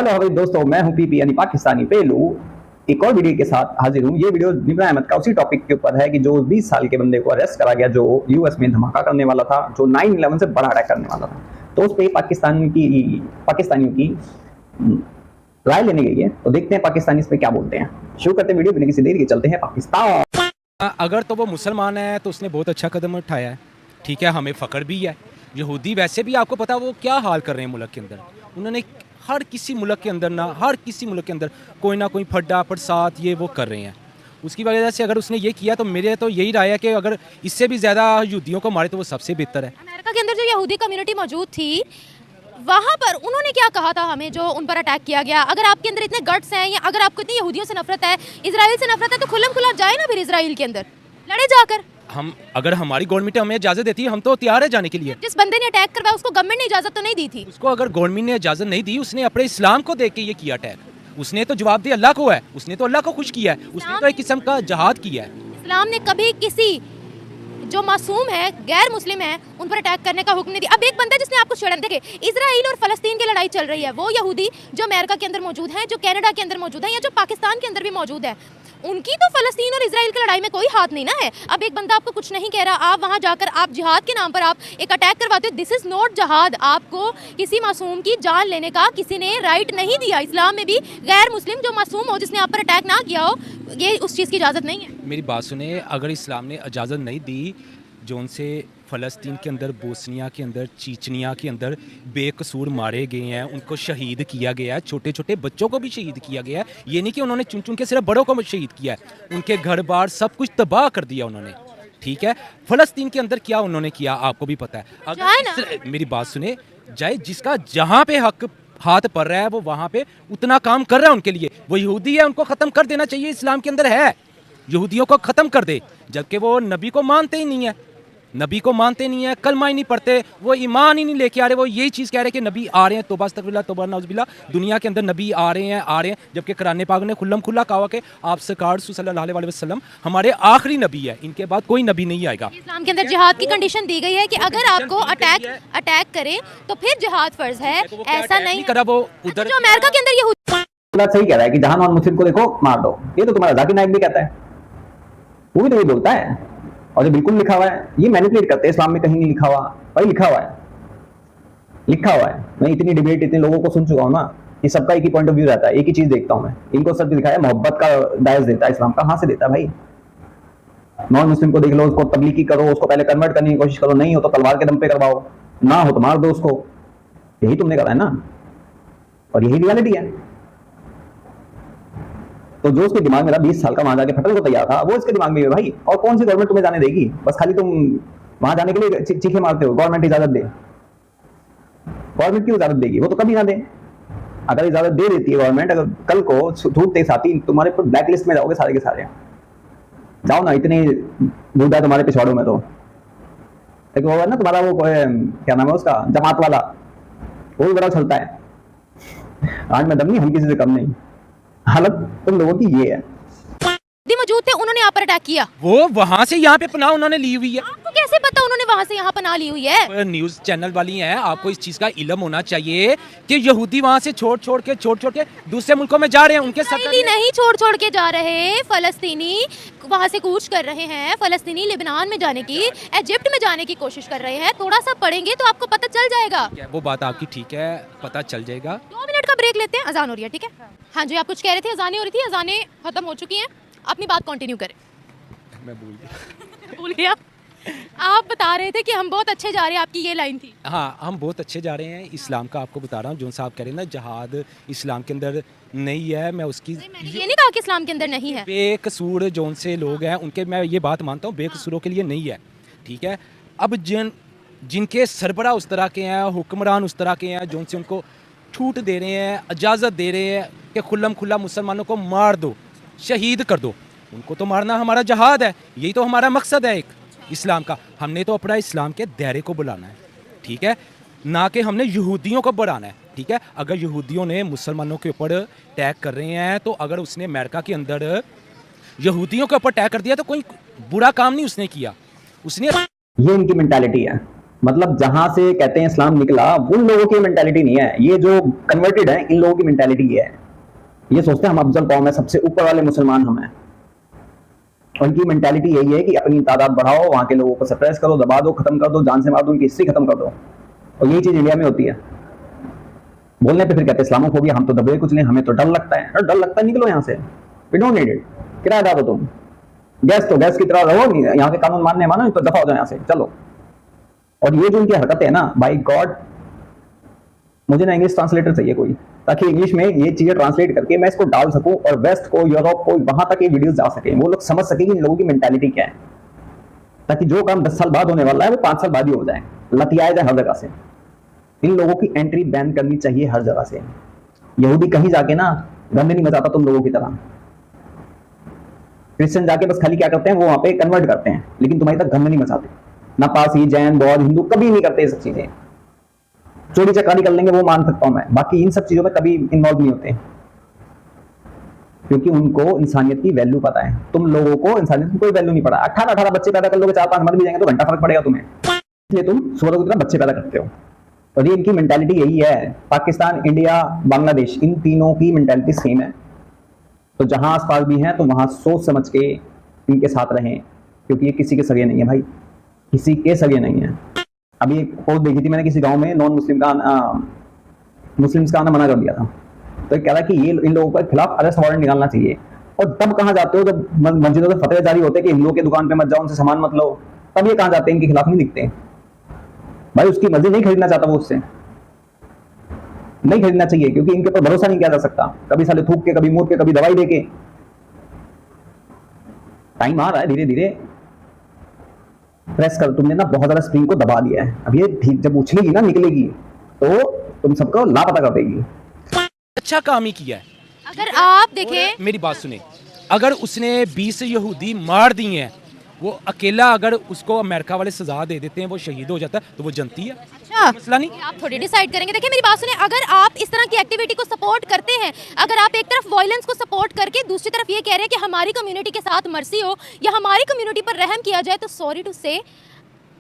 Hello भाई दोस्तों, मैं हूं पीपी यानी पाकिस्तानी पेलू। एक और वीडियो के साथ हाजिर हूं। ये वीडियो निम्र अहमद का उसी टॉपिक के ऊपर है कि जो 20 साल के बंदे को अरेस्ट करा गया, जो यूएस में धमाका करने वाला था, जो 9/11 से बड़ा अटैक करने वाला था। तो उस पर पाकिस्तानियों की राय लेने गई है। तो देखते हैं पाकिस्तानी इस पर क्या बोलते हैं। शुरू करते हैं वीडियो, बिना किसी देरी के चलते हैं पाकिस्तान। अगर तो वो मुसलमान है तो उसने बहुत अच्छा कदम उठाया है, ठीक है, हमें फ़ख्र भी है। यहूदी वैसे भी आपको पता वो क्या हाल कर रहे हैं मुल्क के अंदर। उन्होंने हर किसी मुल्क के अंदर कोई ना कोई फड्डा फसाद ये वो कर रहे हैं। उसकी वजह से अगर उसने ये किया तो मेरे तो यही राय है कि अगर इससे भी ज़्यादा यहूदियों को मारे तो वो सबसे बेहतर है। अमेरिका के अंदर जो यहूदी कम्युनिटी मौजूद थी, वहाँ पर उन्होंने क्या कहा था हमें, जो उन पर अटैक किया गया। अगर आपके अंदर इतने गट्स हैं या अगर आपको इतनी यहूदियों से नफरत है, इजराइल से नफरत है, तो खुल्लम खुल्ला जाए ना फिर इजराइल के अंदर, लड़े जाकर। हम अगर हमारी गवर्नमेंट हमें इजाज़त देती है हम तो तैयार है जाने के लिए। जिस बंदे ने अटैक करवाया उसको गवर्नमेंट ने इजाजत तो नहीं दी थी। उसको अगर गवर्नमेंट ने इजाज़त नहीं दी, उसने अपने इस्लाम को देख के ये किया अटैक। उसने तो जवाब दिया अल्लाह को है, उसने तो अल्लाह को खुश किया है, उसने तो एक किस्म का जहाद किया है। इस्लाम ने कभी किसी जो मासूम है, गैर मुस्लिम है, उन पर अटैक करने का हुक्म नहीं दिया। अब एक बंदा जिसने आपको छेड़ा, देखे इजराइल और फलस्तीन की लड़ाई चल रही है, वो यहूदी जो अमेरिका के अंदर मौजूद हैं, जो कनाडा के अंदर मौजूद है, या जो पाकिस्तान के अंदर भी मौजूद है, उनकी तो फलस्तीन और इजराइल की लड़ाई में कोई हाथ नहीं ना है। अब एक बंदा आपको कुछ नहीं कह रहा, आप वहाँ जाकर आप जिहाद के नाम पर आप एक अटैक करवाते हो। दिस इज नॉट जहाद। आपको किसी मासूम की जान लेने का किसी ने राइट नहीं दिया। इस्लाम में भी गैर मुस्लिम जो मासूम हो, जिसने आप पर अटैक ना किया हो, ये उस चीज़ की इजाज़त नहीं है। मेरी बात सुने, अगर इस्लाम ने इजाज़त नहीं दी, जो उनसे फ़लस्तीन के अंदर, बोस्निया के अंदर, चीचनिया के अंदर बेकसूर मारे गए हैं, उनको शहीद किया गया है, छोटे छोटे बच्चों को भी शहीद किया गया है। ये नहीं कि उन्होंने चुन चुन के सिर्फ बड़ों को शहीद किया है, उनके घर बार सब कुछ तबाह कर दिया उन्होंने, ठीक है। फ़लस्तीन के अंदर क्या उन्होंने किया आपको भी पता है। अगर मेरी बात सुने, जाए जिसका जहाँ पे हक हाथ पड़ रहा है वो वहाँ पे उतना काम कर रहा है उनके लिए। वो यहूदी है, उनको ख़त्म कर देना चाहिए। इस्लाम के अंदर है यहूदियों को ख़त्म कर दे, जबकि वो नबी को मानते ही नहीं है, नबी को मानते नहीं है, कलमा ही नहीं पढ़ते, वो ईमान ही नहीं लेके आ रहे। वो यही चीज़ कह रहे हैं कि नबी आ रहे हैं, तौबा अस्तगफिरुल्लाह तौबा नऊज़ुबिल्लाह, दुनिया के अंदर नबी आ रहे हैं, जबकि कुरान पाक ने खुल्लम खुल्ला कहा कि आप सरकार सल्लल्लाहु अलैहि वसल्लम हमारे आखिरी नबी है, इनके बाद कोई नबी नहीं आएगा। इस्लाम के अंदर जिहाद की कंडीशन दी गई है कि अगर आपको अटैक करे तो फिर जिहाद फर्ज है, ऐसा नहीं करा वो उधर। जो अमेरिका के अंदर ये बात सही कह रहा है कि जहां नॉन मुस्लिम को देखो मार दो। ये तो तुम्हारा जाकिर नाइक भी कहता है, वो भी तो ये बोलता है। और जो बिल्कुल लिखा हुआ है, ये मैनिपुलेट करते हैं। इस्लाम में कहीं नहीं लिखा हुआ, भाई लिखा हुआ है। मैं इतनी डिबेट इतने लोगों को सुन चुका हूँ ना कि सबका एक ही पॉइंट ऑफ व्यू रहता है, एक ही चीज देखता हूँ मैं। इनको सब दिखाया मोहब्बत का दायज देता है इस्लाम, कहाँ से देता है भाई। नॉन मुस्लिम को देख लो, उसको तबलीगी करो, उसको पहले कन्वर्ट करने की कोशिश करो, नहीं हो तो तलवार के दम पे करवाओ, ना हो तो मार दो उसको। यही तुमने करा है ना, और यही रियलिटी है। तो जो उसके दिमाग में 20 साल का वहां जाके फटने को तैयार था, वो इसके दिमाग में है भाई। और कौन सी गवर्नमेंट तुम्हें जाने देगी? बस खाली तुम वहां जाने के लिए चीखे मारते हो। गवर्नमेंट इजाजत दे, गवर्नमेंट क्यों इजाजत देगी? वो तो कभी ना दे। अगर इजाजत दे देती है गवर्नमेंट, अगर कल को छूटते साथी तुम्हारे पर ब्लैक लिस्ट में जाओगे सारे के सारे। जाओ ना, इतने दूध है तुम्हारे पिछवाड़ों में। तो एक वो है ना तुम्हारा, वो क्या नाम है उसका, जमात वाला, वो भी बड़ा चलता है। आज मैं दम नहीं, हम किसी से कम नहीं। हालत तुम लोगों की ये है। मौजूद थे, उन्होंने यहाँ पर अटैक किया। वो वहाँ से यहाँ पे पनाह उन्होंने ली हुई है। आपको कैसे पता उन्होंने वहाँ से यहाँ पनाह ली हुई है? न्यूज़ चैनल वाली हैं, आपको इस चीज़ का इल्म होना चाहिए कि यहूदी वहाँ से छोड़ छोड़ के दूसरे मुल्कों में जा रहे हैं। उनके साथ नहीं छोड़ के जा रहे, फलस्तीनी वहाँ से कूच कर रहे हैं। फलस्तीनी लेबनान में जाने की, इजिप्ट में जाने की कोशिश कर रहे हैं। थोड़ा सा पढ़ेंगे तो आपको पता चल जाएगा। वो बात आपकी ठीक है, पता चल जाएगा। 2 मिनट का ब्रेक लेते हैं, अजान हो रही है, ठीक है? हाँ जी, आप कुछ कह रहे थे, अजानें हो रही थी, अजानें खत्म हो चुकी हैं, अपनी बात कंटिन्यू करें। मैं भूल गया। आप बता रहे थे कि हम बहुत अच्छे जा रहे हैं, आपकी ये लाइन थी। हाँ, हम बहुत अच्छे जा रहे हैं। इस्लाम का आपको बता रहा हूँ, जो साहब कह रहे हैं ना जहाद इस्लाम के अंदर नहीं है, मैं उसकी ये नहीं कहा कि इस्लाम के अंदर नहीं है। बेकसूर जो उनसे लोग हैं उनके, मैं ये बात मानता हूँ, बेकसूरों के लिए नहीं है, ठीक है। अब जिनके सरबरा उस तरह के हैं, हुक्मरान उस तरह के हैं, जो उनसे उनको छूट दे रहे हैं, इजाज़त दे रहे हैं कि खुल्लम खुल्ला मुसलमानों को मार दो, शहीद कर दो, उनको तो मारना हमारा जहाद है। यही तो हमारा मकसद है एक इस्लाम का। हमने तो अपना इस्लाम के दायरे को बुलाना है, ठीक है, ना कि हमने यहूदियों को बढ़ाना है, ठीक है। अगर यहूदियों ने मुसलमानों के ऊपर अटैक कर रहे हैं, तो अगर उसने अमेरिका के अंदर यहूदियों के ऊपर अटैक कर दिया तो कोई बुरा काम नहीं उसने किया। उसने ये इनकी मेंटालिटी है मतलब जहां से कहते हैं इस्लाम निकला, उन लोगों की मेंटालिटी नहीं है। ये जो कन्वर्टेड है, इन लोगों की मेंटालिटी ये है। ये सोचते हैं हम अफजल कौम है, सबसे ऊपर वाले मुसलमान हम हैं। उनकी मेंटालिटी यही है कि अपनी तादाद बढ़ाओ, वहां के लोगों को सप्रेस करो, दबा दो, खत्म कर दो, जान से मार दो, उनकी हिस्ट्री खत्म कर दो। और यही चीज इंडिया में होती है। बोलने पे फिर कहते हैं इस्लामोफोबिया, हम तो दबे कुछ नहीं, हमें तो डर लगता है। डर लगता है, निकलो यहाँ से, वी डोंट नीड इट। किराएदार हो तुम, गैस तो गैस की तरह रहो, यहाँ के कानून मानने मानो, तो दफा हो जाओ यहाँ से, चलो। और ये जो इनकी हरकतें है ना, बाय गॉड, मुझे ना इंग्लिश ट्रांसलेटर चाहिए कोई, ताकि इंग्लिश में ये चीजें ट्रांसलेट करके मैं इसको डाल सकूं और वेस्ट को, यूरोप को, वहां तक ये वीडियोस जा सके, वो लोग समझ सके कि इन लोगों की मेंटालिटी क्या है, ताकि जो काम 10 साल बाद होने वाला है वो 5 साल बाद ही हो जाए, लतियाया जाए हर जगह से। इन लोगों की एंट्री बैन करनी चाहिए हर जगह से। यहूदी कहीं जाके ना गंद नहीं मचाता तुम लोगों की तरह। क्रिश्चियन जाके बस खाली क्या करते हैं, वो वहां पे कन्वर्ट करते हैं, लेकिन तुम्हारी तक गंद नहीं मचाते। ना पारसी, जैन, बौद्ध, हिंदू कभी नहीं करते ये सब चीजें। चोरी चकारी कर लेंगे वो मान सकता हूं मैं, बाकी इन सब चीजों में कभी इन्वॉल्व नहीं होते, क्योंकि उनको इंसानियत की वैल्यू पता है। तुम लोगों को इंसानियत की कोई वैल्यू नहीं पड़ा। 18 बच्चे पैदा कर लोगे, 4-5 मर भी जाएंगे तो घंटा फर्क पड़ेगा तुम्हें, इसलिए तुम सुअरों की तरह बच्चे पैदा करते हो। और ये इनकी मेंटालिटी यही है। पाकिस्तान, इंडिया, बांग्लादेश, इन तीनों की मेंटालिटी सेम है। तो जहां आसपास भी हैं तो वहां सोच समझ के इनके साथ रहें, क्योंकि ये किसी के सगे नहीं है भाई, किसी के सगे नहीं है। अभी एक पोस्ट देखी थी मैंने, किसी गांव में नॉन मुस्लिम का मुस्लिम्स का आना मना कर दिया था। तो कह रहा कि ये इन लोगों के खिलाफ अरेस्ट वारंट निकालना चाहिए। और तब कहाँ जाते हो जब मस्जिदों से फतवे जारी होते हैं कि हिंदुओं की दुकान पे मत जाओ, उनसे सामान मत लो, तब ये कहाँ जाते हैं, इनके खिलाफ नहीं दिखते भाई। उसकी मस्जिद नहीं खरीदना चाहता वो, उससे नहीं खरीदना चाहिए, क्योंकि इनके ऊपर भरोसा नहीं किया जा सकता। कभी साले थूक के, कभी मूत के, कभी दवाई दे के। टाइम आ रहा है धीरे धीरे, प्रेस कर, तुमने ना बहुत ज्यादा स्प्रिंग को दबा दिया है। अब ये ठीक जब उछलेगी ना, निकलेगी, तो तुम सबको लापता कर देगी। अच्छा काम ही किया है। अगर आप देखें, मेरी बात सुने, अगर उसने 20 यहूदी मार दिए हैं, वो अकेला अगर उसको अमेरिका वाले सजा दे देते हैं, वो शहीद हो जाता है, तो वो जनती है। अच्छा, मसला नहीं, आप थोड़ी डिसाइड करेंगे। देखिए मेरी बात सुने, अगर आप इस तरह की एक्टिविटी को सपोर्ट करते हैं, अगर आप एक तरफ वायलेंस को सपोर्ट करके दूसरी तरफ ये कह रहे हैं कि हमारी कम्युनिटी के साथ मर्सी हो या हमारी कम्युनिटी पर रहम किया जाए, तो सॉरी टू से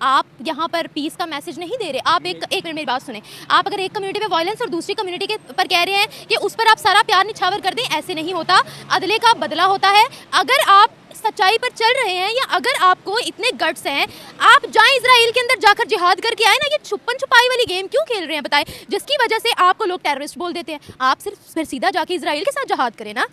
आप यहाँ पर पीस का मैसेज नहीं दे रहे। आप एक मिनट मेरी बात सुने, आप अगर एक कम्युनिटी पे वायलेंस और दूसरी कम्युनिटी के पर कह रहे हैं कि उस पर आप सारा प्यार निछावर कर दें, ऐसे नहीं होता। अदले का बदला होता है। अगर आप सच्चाई पर चल रहे हैं या अगर आपको इतने गट्स हैं, आप जाएं इजराइल के अंदर जाकर जिहाद करके आए ना। ये छुपन छुपाई वाली गेम क्यों खेल रहे हैं बताएं, जिसकी वजह से आपको लोग टेररिस्ट बोल देते हैं। आप सिर्फ फिर सीधा जाके इजराइल के साथ जिहाद करें ना।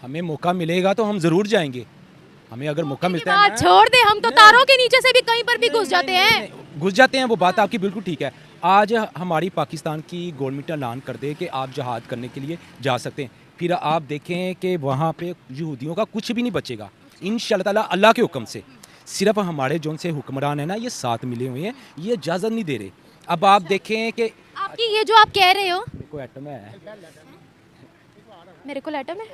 हमें मौका मिलेगा तो हम जरूर जाएंगे। हमें अगर मौका मिलता है, छोड़ दे, हम तो तारों के नीचे से भी कहीं पर भी घुस जाते हैं। घुस जाते हैं, वो बात आपकी बिल्कुल ठीक है। आज हमारी पाकिस्तान की गवर्नमेंट ऐलान कर दे कि आप जहाद करने के लिए जा सकते हैं, फिर आप देखें कि वहाँ पे यहूदियों का कुछ भी नहीं बचेगा इंशाअल्लाह ताला, अल्लाह के हुक्म से। सिर्फ हमारे जो से हुक्मरान है ना, ये साथ मिले हुए हैं, ये इजाज़त नहीं दे रहे। अब आप देखें कि आपकी ये जो आप कह रहे हो, मेरे को एटम है, मेरे को एटम है।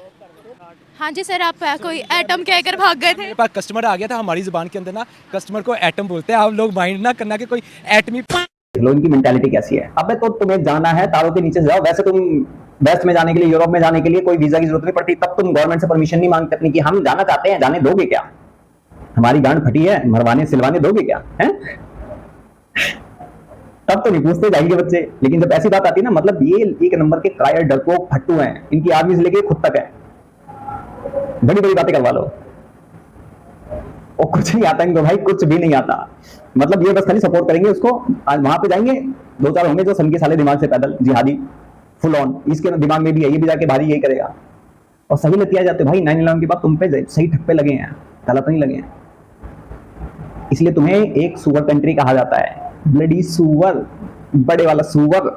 हाँ जी सर, आप कोई एटम कहकर भाग गए थे। मेरे पास कस्टमर आ गया था। हमारी ज़ुबान के अंदर ना कस्टमर को एटम बोलते हैं। आप लोग माइंड ना करना कि कोई एटमी। लोगों की मेंटालिटी कैसी है। अबे तो तुम्हें जाना है तारों के नीचे से जाओ। वैसे तुम वेस्ट में जाने के लिए, यूरोप में जाने के लिए कोई वीजा की जरूरत नहीं पड़ती, तब तुम गवर्नमेंट से परमिशन नहीं मांगते अपनी कि हम जाना चाहते हैं, जाने दोगे क्या? हमारी गांड फटी है, मरवाने सिलवाने दोगे क्या है? तब तो नहीं पूछते जाएंगे बच्चे। लेकिन जब ऐसी बात आती है ना, मतलब ये एक नंबर के कायर डरपोक फट्टू हैं। इनकी आर्मी से लेके खुद तक है, बड़ी बड़ी बातें करवा लो। और कुछ नहीं आता इनको भाई, कुछ भी नहीं आता। मतलब ये बस खाली सपोर्ट करेंगे उसको। आज वहां पे जाएंगे, 2-4 होंगे जो सन के साले दिमाग से पैदल जिहादी फुल ऑन, इसके दिमाग में भी है, ये भी जाके भारी यही करेगा। और सही लतिया जाते भाई। 9/11 के बाद तुम पे सही ठप्पे लगे हैं, गलत नहीं लगे हैं। इसलिए तुम्हें एक सुअर कंट्री कहा जाता है, ब्लडी सुअर, बड़े वाला सुअर।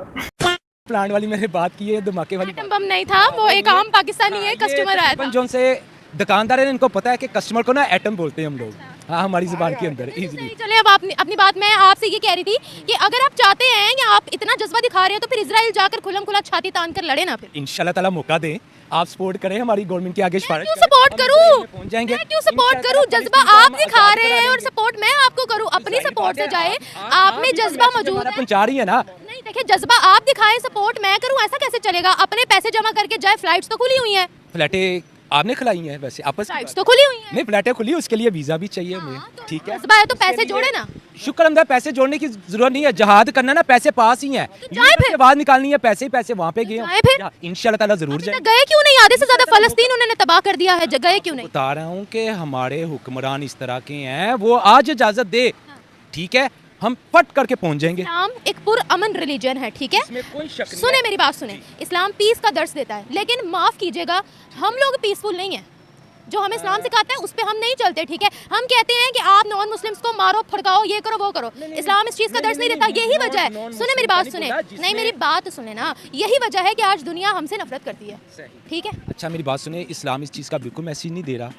प्लांट वाली मैंने बात की है, धमाके वाली एटम बम नहीं था, वो एक आम पाकिस्तानी है, कस्टमर आया था। जो से दुकानदार है, इनको पता है कि कस्टमर को ना एटम बोलते हैं हम लोग। हाँ, हमारी जुबान के अंदर इजीली। चलिए अब अपनी बात मैं आपसे ये कह रही थी कि अगर आप चाहते हैं या आप इतना जज्बा दिखा रहे हैं, तो फिर इजराइल जाकर खुलम खुला छाती तान कर लड़े ना। फिर इंशाल्लाह ताला मौका दें, आप सपोर्ट करें हमारी गवर्नमेंट के आगे। क्यों सपोर्ट करूं? पहुंच जाएंगे। मैं क्यों सपोर्ट करूं? जज्बा आप दिखा रहे हैं और सपोर्ट मैं आपको करूं। अपनी सपोर्ट से जाए, आप में जज्बा मौजूद है। पहुंचा रही है ना। नहीं देखिए, जज्बा आप दिखाएं, सपोर्ट मैं करूं, ऐसा कैसे चलेगा? अपने पैसे जमा करके जाए, फ्लाइट्स तो खुली हुई हैं। फ्लैटें आपने खिलाई है वैसे आपस की साइट्स बात तो खुली हुई हैं। नहीं, फ्लैटें खुली, उसके लिए वीज़ा भी चाहिए हमें, ठीक है। जज्बा है तो उसके पैसे लिए- जोड़े ना। शुक्र अल्लाह, पैसे जोड़ने की जरूरत नहीं है, जहाद करना ना, पैसे पास ही हैं, जाए फिर। आवाज निकालनी है, पैसे ही पैसे वहाँ पे गए जाए फिर। इंशाल्लाह ताला जरूर अभी जाए। तक गए क्यों नहीं? आधे से ज्यादा फलस्तीन उन्होंने तबाह कर दिया है, गए क्यों नहीं? बता रहा हूँ कि हमारे हुक्मरान इस तरह के हैं, वो आज इजाजत दे, ठीक है, हम फट करके पहुंच जाएंगे। इस्लाम एक पुरअमन रिलीजन है, ठीक है। इसमें कोई शक नहीं सुने है। मेरी बात सुने, इस्लाम पीस का दर्स देता है, लेकिन माफ कीजिएगा हम लोग पीसफुल नहीं है। जो हमें इस्लाम सिखाता है उस पे हम नहीं चलते, ठीक है। हम कहते हैं कि आप नॉन मुस्लिम्स को मारो, फड़काओ, ये करो, वो करो। इस्लाम इस चीज का दर्स नहीं देता, यही वजह है। सुने मेरी बात सुने, नहीं मेरी बात सुने ना, यही वजह है कि आज दुनिया हमसे नफरत करती है, ठीक है। अच्छा मेरी बात सुने, इस्लाम इस चीज़ का बिल्कुल मैसेज नहीं दे रहा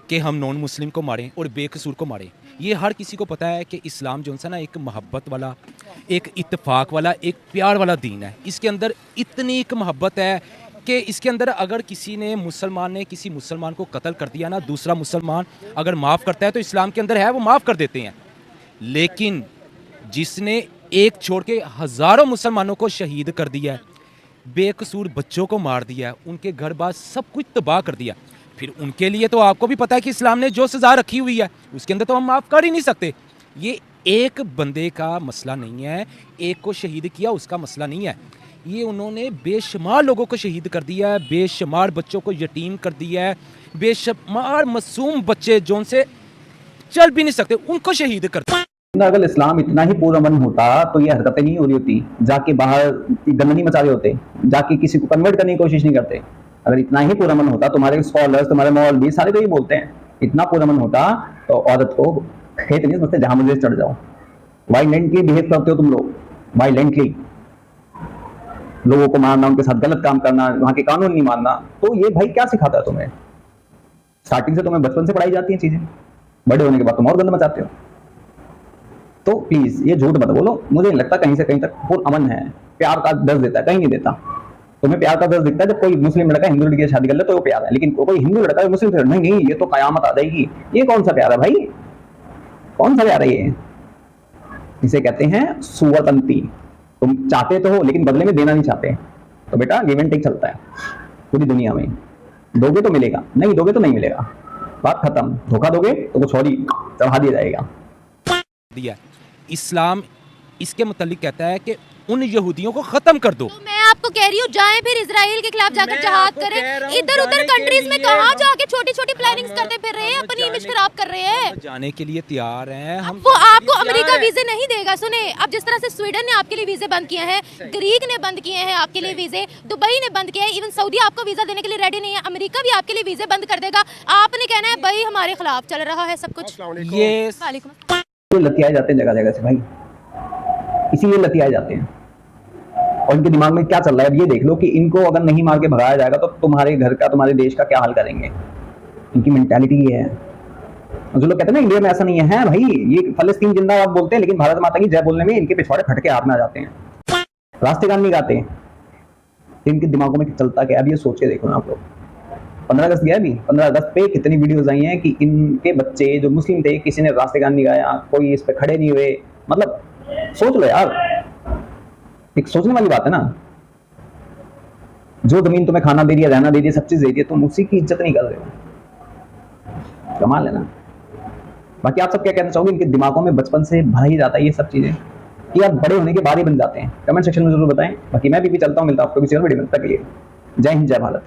कि हम नॉन मुस्लिम को मारें और बेकसूर को मारें। ये हर किसी को पता है कि इस्लाम जो है ना, एक मोहब्बत वाला, एक इत्तेफाक वाला, एक प्यार वाला दीन है। इसके अंदर इतनी एक मोहब्बत है कि इसके अंदर अगर किसी ने मुसलमान ने किसी मुसलमान को कत्ल कर दिया ना, दूसरा मुसलमान अगर माफ़ करता है तो इस्लाम के अंदर है वो माफ़ कर देते हैं। लेकिन जिसने एक छोड़ के हज़ारों मुसलमानों को शहीद कर दिया है, बेकसूर बच्चों को मार दिया है, उनके घर बार सब कुछ तबाह कर दिया, फिर उनके लिए तो आपको भी पता है कि इस्लाम ने जो सज़ा रखी हुई है उसके अंदर तो हम माफ़ कर ही नहीं सकते। ये एक बंदे का मसला नहीं है, एक को शहीद किया उसका मसला नहीं है, ये उन्होंने बेशुमार लोगों को शहीद कर दिया है, बेशुमार बच्चों को यतीम कर दिया है, बेशुमार मासूम बच्चे जो उनसे चल भी नहीं सकते उनको शहीद कर दिया। अगर इस्लाम इतना ही पुरअमन होता तो ये हरकतें नहीं हो रही होती, जाके बाहर गंदगी नहीं मचा रहे होते, जाके किसी को कन्वर्ट करने की कोशिश नहीं करते। अगर इतना ही पुरअमन होता, तुम्हारे स्कॉलर्स, तुम्हारे मौलवी सारे तो ये बोलते हैं, इतना पुरअमन होता तो औरत को खेत नहीं समझते, जहां मुझे चढ़ जाओ। वायलेंटली बिहेव करते हो तुम लोग, वायलेंटली लोगों को मारना, उनके साथ गलत काम करना, वहां के कानून नहीं मानना। तो ये भाई क्या सिखाता है तुम्हें? स्टार्टिंग से तुम्हें बचपन से पढ़ाई जाती है चीजें, बड़े होने के बाद तुम और गंद मचाते हो। तो प्लीज ये झूठ मत बोलो। मुझे नहीं लगता कहीं से कहीं तक पुरअमन है, प्यार का दर्ज देता है, कहीं नहीं देता। तुम्हें प्यार का दर्ज दिखता है जब कोई मुस्लिम लड़का हिंदू लड़की से शादी कर ले तो वो प्यार है, लेकिन कोई हिंदू लड़का मुस्लिम से नहीं, नहीं ये तो कयामत आ जाएगी। ये कौन सा प्यार है भाई? कौन सा प्यार है ये? इसे कहते हैं सुवतंती। तुम चाहते तो हो लेकिन बदले में देना नहीं चाहते, तो बेटा गिव एंड टेक चलता है पूरी दुनिया में। दोगे तो मिलेगा, नहीं दोगे तो नहीं मिलेगा, बात खत्म। धोखा दोगे तो कुछ और ही चढ़ा दिया जाएगा। दिया इस्लाम इसके मुतालिक कहता है कि उन यहूदियों को खत्म कर दो। तो मैं आपको कह रही हूँ जाएं फिर इजराइल के खिलाफ जाकर मैं जहाद आपको कह करें। रहा हूँ इधर उधर जाने के कंट्रीज में लिए कहाँ जाके छोटी छोटी प्लानिंग्स करते फिर रहे हैं, हम अपनी इमेज जाने- खराब कर रहे हैं। हम जाने के लिए तैयार हैं। हम वो जाने के आपको लिए अमेरिका तैयार हैं। वीजे नहीं देगा। सुने, अब जिस तरह से स्वीडन ने आपके लिए वीजे बंद किए हैं, ग्रीक ने बंद किए हैं आपके लिए वीजे, दुबई ने बंद किए हैं, इवन सऊदी आपको वीजा देने के लिए रेडी नहीं है, अमेरिका भी आपके लिए वीजे बंद कर देगा। आपने कहना है भाई हमारे खिलाफ चल रहा है सब कुछ। ये वालेकुम। तो लतियाए जाते हैं जगह जगह से भाई, इसीलिए लतियाए जाते हैं। और इनके दिमाग में क्या चल रहा है अब ये देख लो कि इनको अगर नहीं मार के भगाया जाएगा तो तुम्हारे घर का, तुम्हारे देश का क्या हाल करेंगे। इनकी मेंटालिटी ये है। और जो लोग कहते हैं ना इंडिया में ऐसा नहीं है भाई, ये फलस्तीन जिंदाबाद बोलते हैं लेकिन भारत माता की जय बोलने में इनके पिछवाड़े फटके हाथ में आ जाते हैं, रास्ते गान नहीं गाते। इनके दिमागों में चलता क्या? अब ये सोच के देखो ना आप लोग। 15 अगस्त गया भी, 15 अगस्त पे कितनी वीडियोज आई हैं कि इनके बच्चे जो मुस्लिम थे, किसी ने रास्ते गान नहीं गाया, कोई इस पे खड़े नहीं हुए। मतलब सोच लो यार, एक सोचने वाली बात है ना। जो जमीन तुम्हें खाना दे रही है, रहना दे रही है, सब चीज दे रही है, तुम उसी की इज्जत नहीं कर रहे हो। कमाल है ना। बाकी आप सब क्या कहना चाहोगे? इनके दिमागों में बचपन से भरा ही जाता है ये सब चीजें कि आप बड़े होने के बाद ही बन जाते हैं। कमेंट सेक्शन में जरूर बताएं। बाकी मैं भी चलता हूँ, मिलता हूँ आपको किसी और वीडियो में। तब तक के लिए जय हिंद, जय भारत।